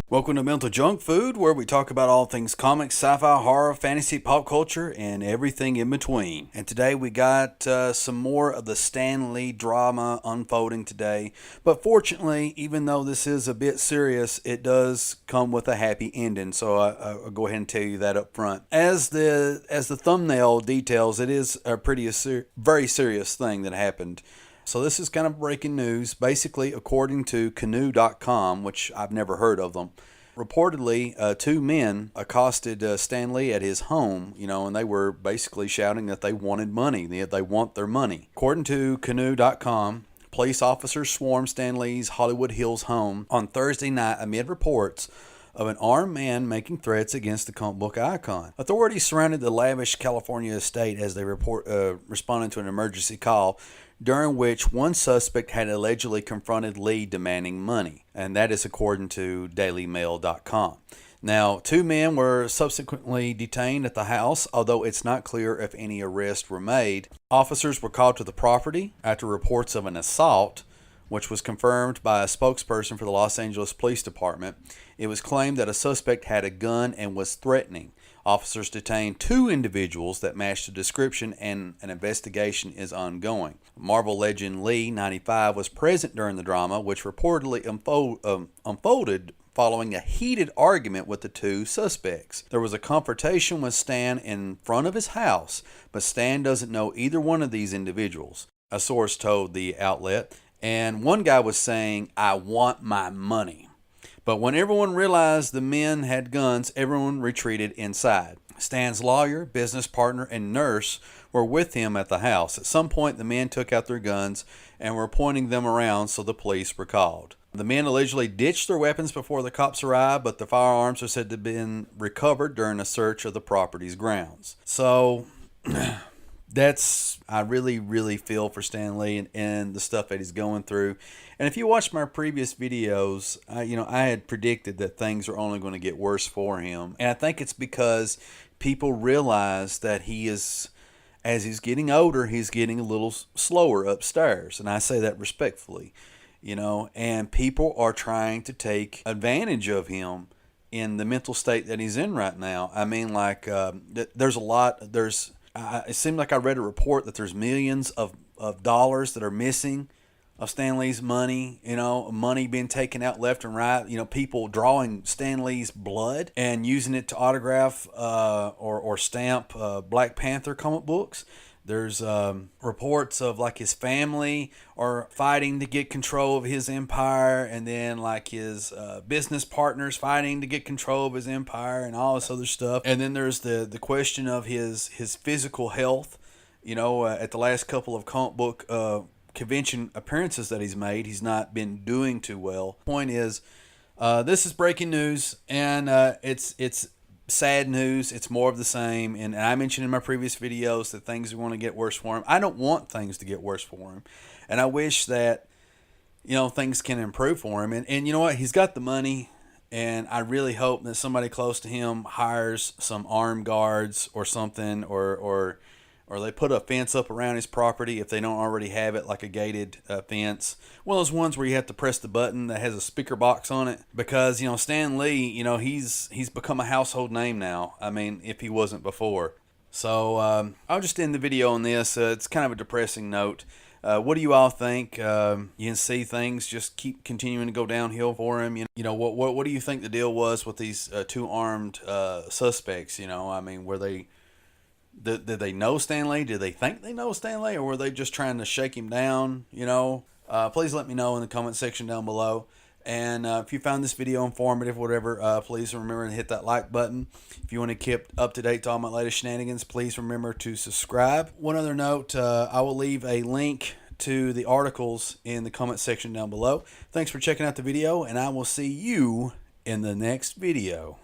Welcome to Mental Junk Food, where we talk about all things comics, sci-fi, horror, fantasy, pop culture, and everything in between. And today we got some more of the Stan Lee drama unfolding today. But fortunately, even though this is a bit serious, it does come with a happy ending. So I'll go ahead and tell you that up front. As the thumbnail details, it is a very serious thing that happened. So this is kind of breaking news. Basically, according to canoe.com, which I've never heard of them, reportedly two men accosted Stan Lee at his home, and they were basically shouting that they wanted money. They want their money. According to canoe.com, police officers swarmed Stan Lee's Hollywood Hills home on Thursday night amid reports of an armed man making threats against the comic book icon. Authorities surrounded the lavish California estate as they responded to an emergency call, during which one suspect had allegedly confronted Lee demanding money, and that is according to dailymail.com. Now, two men were subsequently detained at the house, although it's not clear if any arrests were made. Officers were called to the property after reports of an assault, which was confirmed by a spokesperson for the Los Angeles Police Department. It was claimed that a suspect had a gun and was threatening. Officers detained two individuals that matched the description, and an investigation is ongoing. Marvel legend Lee, 95, was present during the drama, which reportedly unfolded following a heated argument with the two suspects. There was a confrontation with Stan in front of his house, but Stan doesn't know either one of these individuals, a source told the outlet. And one guy was saying, "I want my money." But when everyone realized the men had guns, everyone retreated inside. Stan's lawyer, business partner, and nurse were with him at the house. At some point, the men took out their guns and were pointing them around, so the police were called. The men allegedly ditched their weapons before the cops arrived, but the firearms are said to have been recovered during a search of the property's grounds. So I really feel for Stan Lee and the stuff that he's going through. And if you watch my previous videos, I had predicted that things are only going to get worse for him. And I think it's because people realize that as he's getting older, he's getting a little slower upstairs. And I say that respectfully, and people are trying to take advantage of him in the mental state that he's in right now. I mean, it seemed like I read a report that there's millions of dollars that are missing of Stan Lee's money, money being taken out left and right, people drawing Stan Lee's blood and using it to autograph or stamp Black Panther comic books. There's reports of his family are fighting to get control of his empire, and then his business partners fighting to get control of his empire and all this other stuff. And then there's the question of his physical health. At the last couple of comic book convention appearances that he's made, he's not been doing too well. Point is, this is breaking news, and it's sad news. It's more of the same. And I mentioned in my previous videos that things are going to get worse for him. I don't want things to get worse for him. And I wish that, things can improve for him. And you know what? He's got the money. And I really hope that somebody close to him hires some armed guards or something, or they put a fence up around his property if they don't already have it, like a gated fence. One of those ones where you have to press the button that has a speaker box on it. Because, Stan Lee, he's become a household name now. I mean, if he wasn't before. So I'll just end the video on this. It's kind of a depressing note. What do you all think? You can see things just keep continuing to go downhill for him. What do you think the deal was with these two armed suspects? I mean, were they... Did they know Stan Lee? Did they think they know Stan Lee? Or were they just trying to shake him down? Please let me know in the comment section down below. And if you found this video informative, whatever, please remember to hit that like button. If you want to keep up to date to all my latest shenanigans, please remember to subscribe. One other note, I will leave a link to the articles in the comment section down below. Thanks for checking out the video, and I will see you in the next video.